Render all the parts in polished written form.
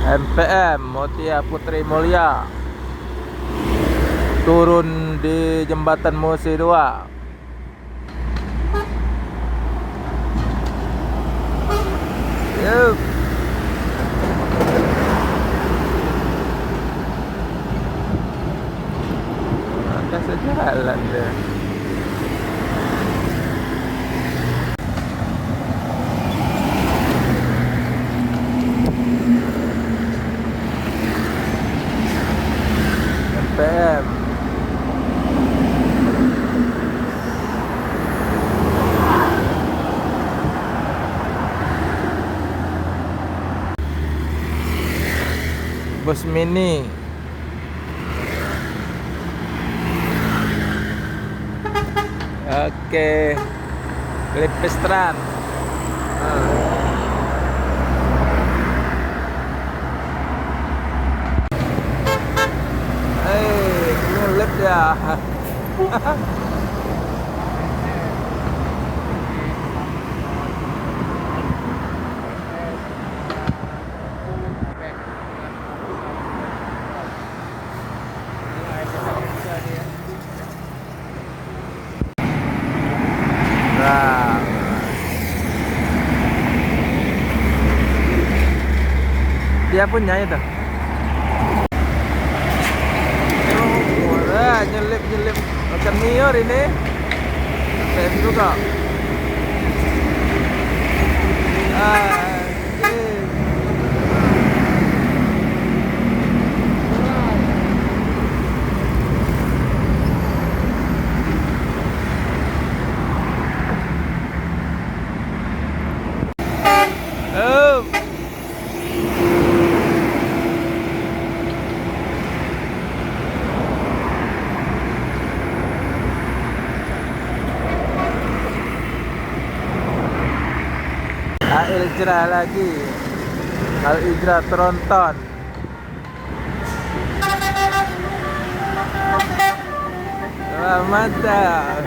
MPM Mutia Putri Mulia turun di jembatan Musi 2. Yup. Maka sejalan deh. MPM bus mini. Oke, Lipistran. Ngelip ya. Nah, dia punya itu. Nyelip makan mior ini. Keren juga. Oh. Al-Ijra lagi. Al-Ijra Tronton. Mantap.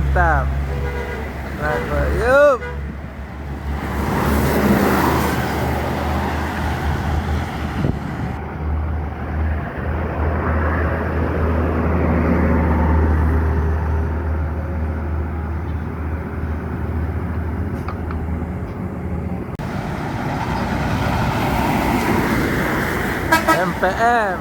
Mantap. Yuk. MPM.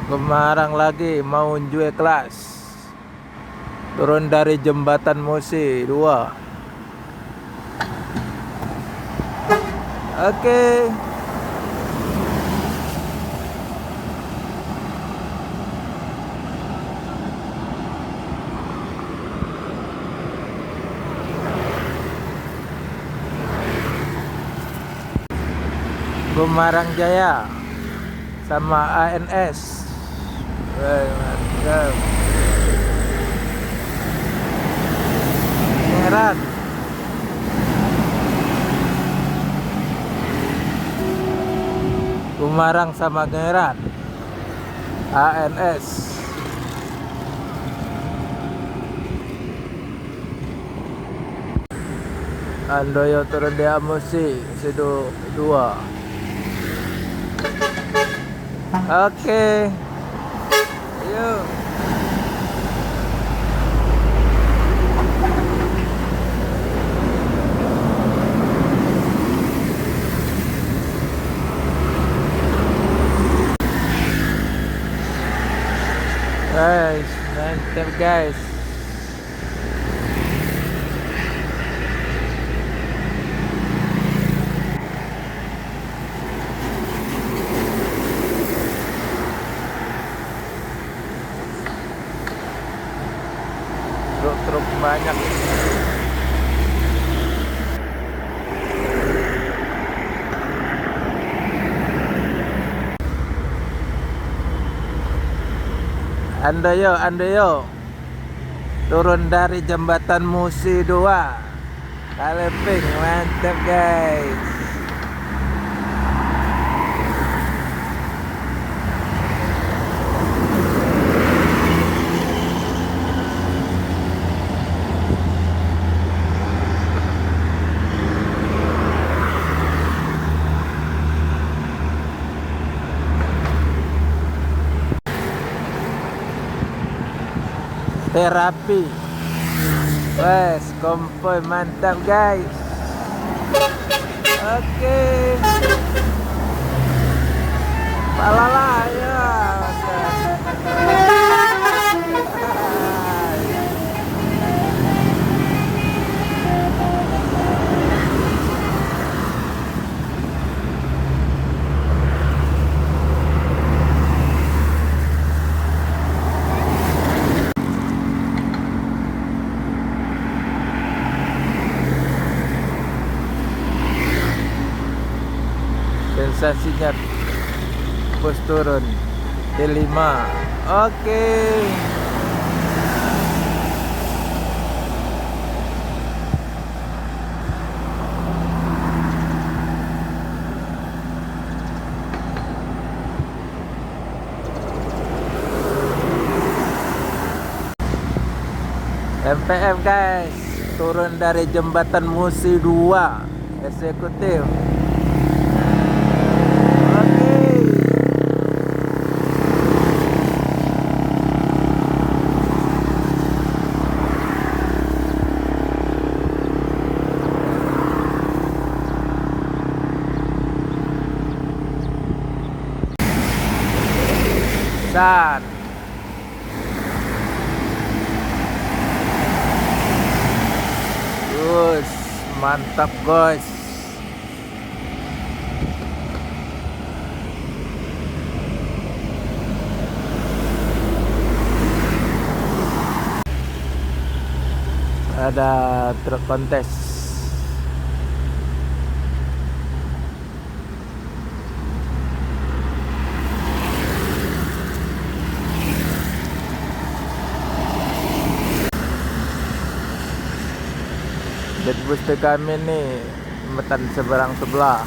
Semarang lagi mau unjuk kelas. Turun dari jembatan Musi 2. Oke. Semarang Jaya sama ANS. Mantap. Heran. Semarang sama Geran. ANS. Andoyo turun di Amusi Sido 2. Oke. Yuk. Guys, mantap guys. banyak. Anda yo, turun dari jembatan Musi 2. Kaleping, mantap guys. Terapi. Wes, konvoy mantap guys. Oke. Palala ya. Sensasinya bus turun T5. Oke. MPM guys, turun dari jembatan Musi 2 eksekutif. Dan mantap guys. Ada truk kontes. Dan bus kami nih jembatan seberang sebelah.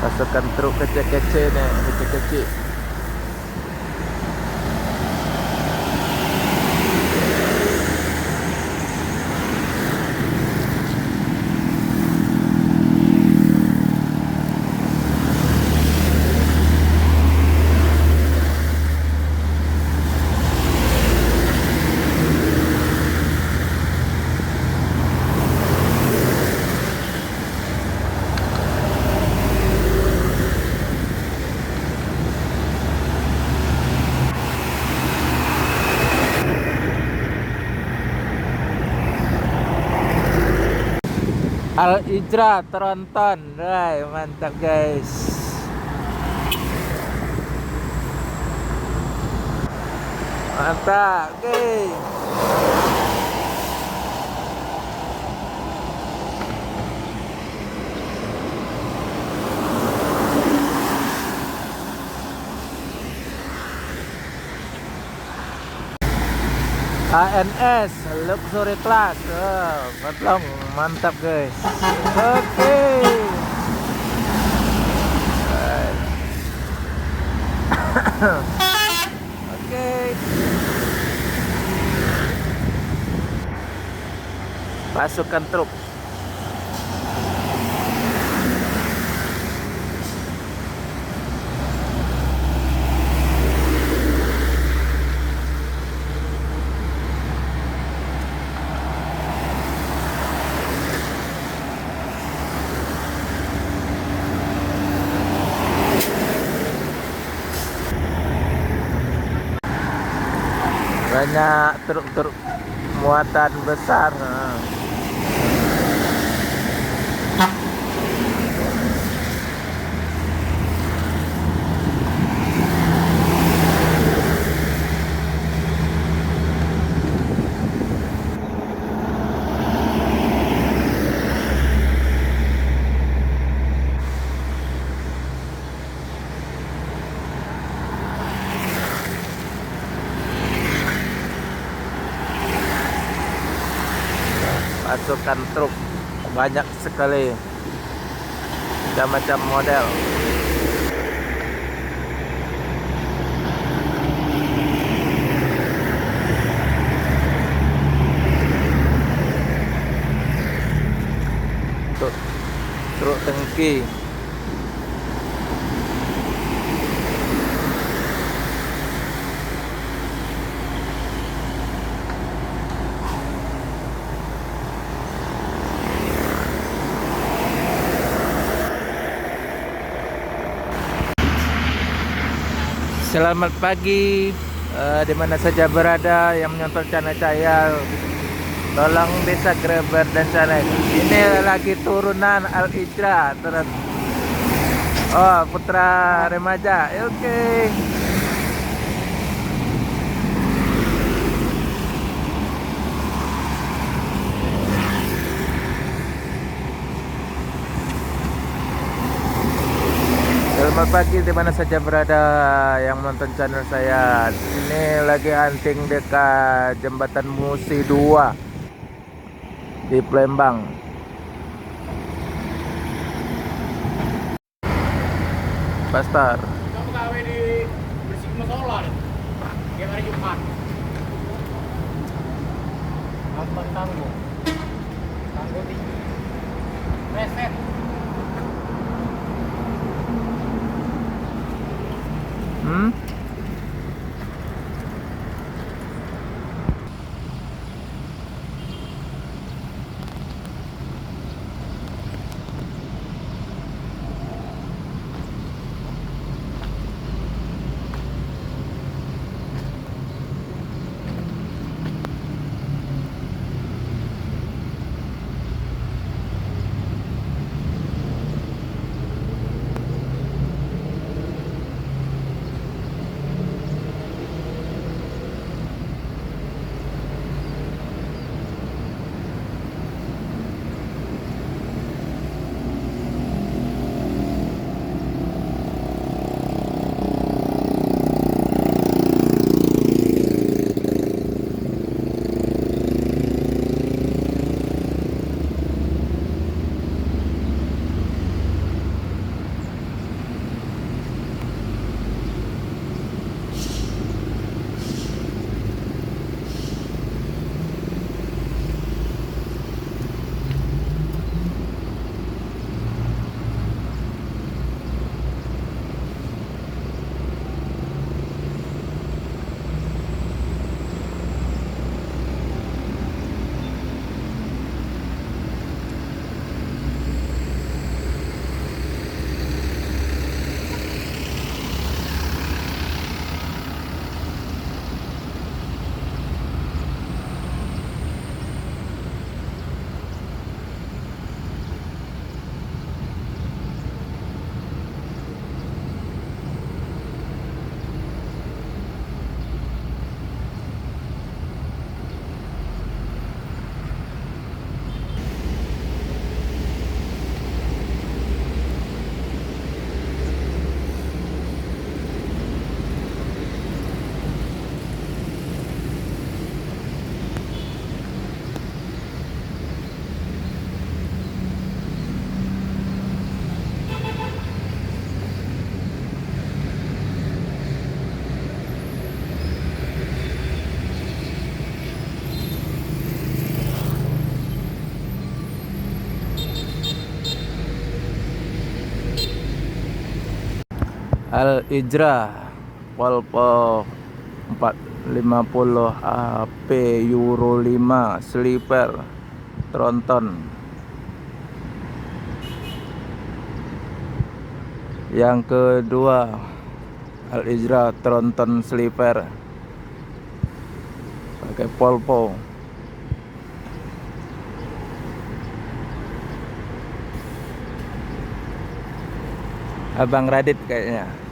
Pasukan truk kecil-kecil nih, kecil-kecil. Al Ijra Tronton, mantap guys. Mantap, oke. ANS Luxury Class, betlong, mantap guys. Oke. Oke. Pasukan truk. Banyak truk-truk muatan besar. menggunakan truk. Banyak sekali macam-macam model. Untuk truk tangki. Selamat pagi, di mana saja berada yang menonton channel saya. Tolong di-subscribe dan channel. Ini lagi turunan Al-Ijra, Putra Remaja. Oke. Selamat pagi di mana saja berada yang menonton channel saya. Ini lagi hunting dekat Jembatan Musi 2 di Palembang. Pastor. Kita pegawai di bersih musola nih. Tiap hari Jumat. Nonton tangguh. Tangguh tinggi. Reset. Al-Ijra Volvo 450 AP Euro 5 sleeper tronton. Yang kedua Al-Ijra tronton sleeper pakai Volvo. Abang Radit kayaknya.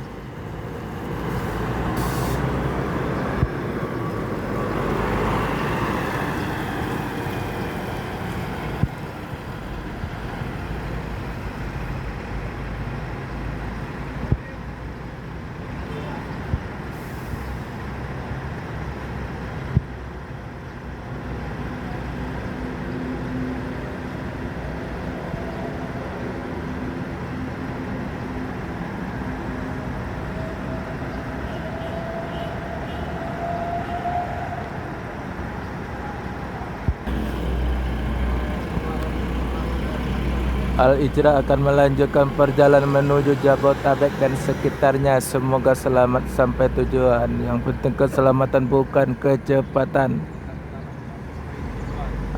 Al-Ijra akan melanjutkan perjalanan menuju Jabodetabek dan sekitarnya. Semoga selamat sampai tujuan. Yang penting keselamatan bukan kecepatan.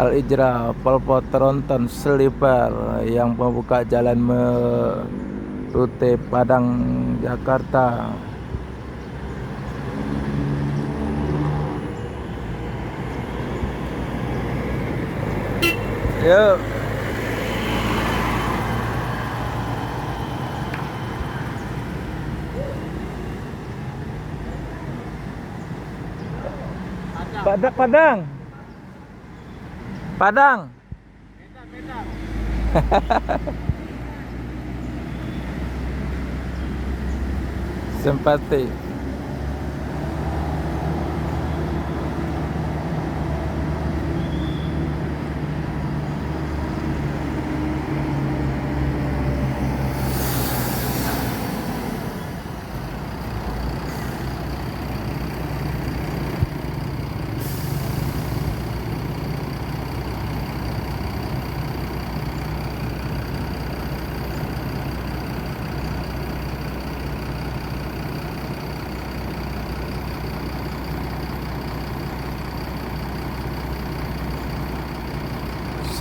Al-Ijra, Polpo Tronton Sleeper yang membuka jalan rute Padang Jakarta. Yuk. Padang. Padang. Simpati.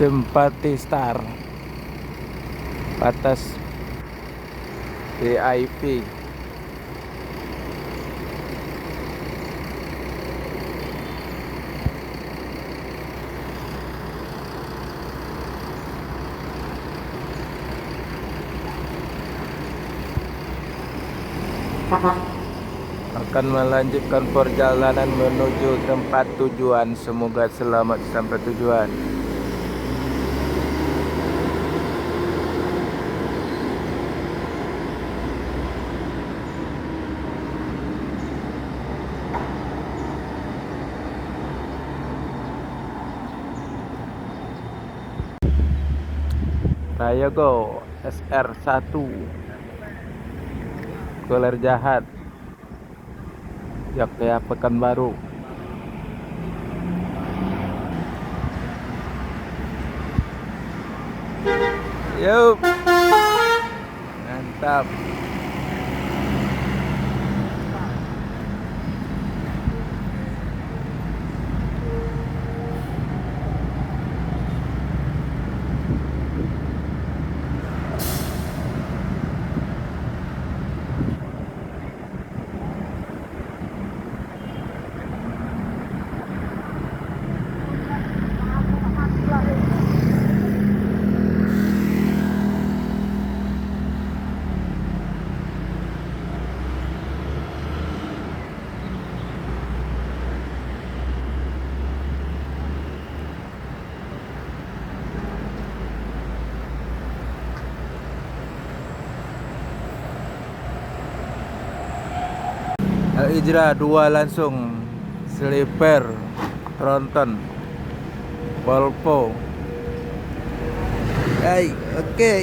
Simpati Star batas VIP. Akan melanjutkan perjalanan menuju tempat tujuan. Semoga selamat sampai tujuan. Rayogo SR1 Kuler Jahat Yogyakarta Pekanbaru. Yuk, mantap. Al-Ijra 2 langsung Sleeper Tronton Polpo. Hai, oke.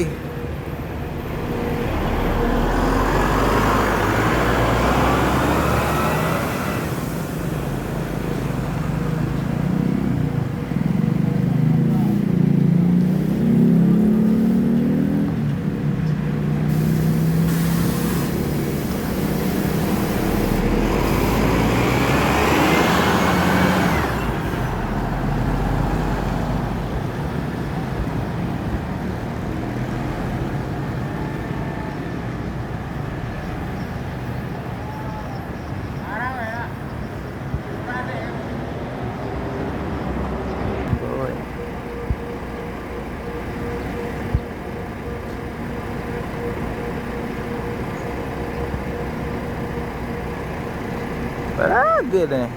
Lagi nih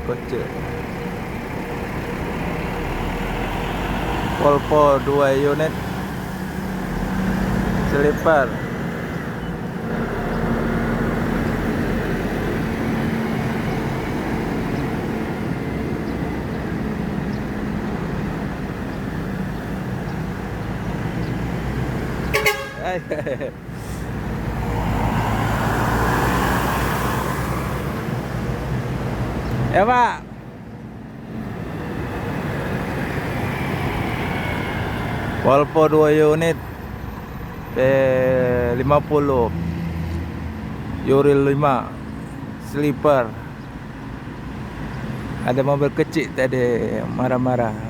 kocok Polpo 2 unit Sleeper. Ya Pak. Volvo 2 unit P50 Uril 5 Sleeper. Ada mobil kecil tadi marah-marah.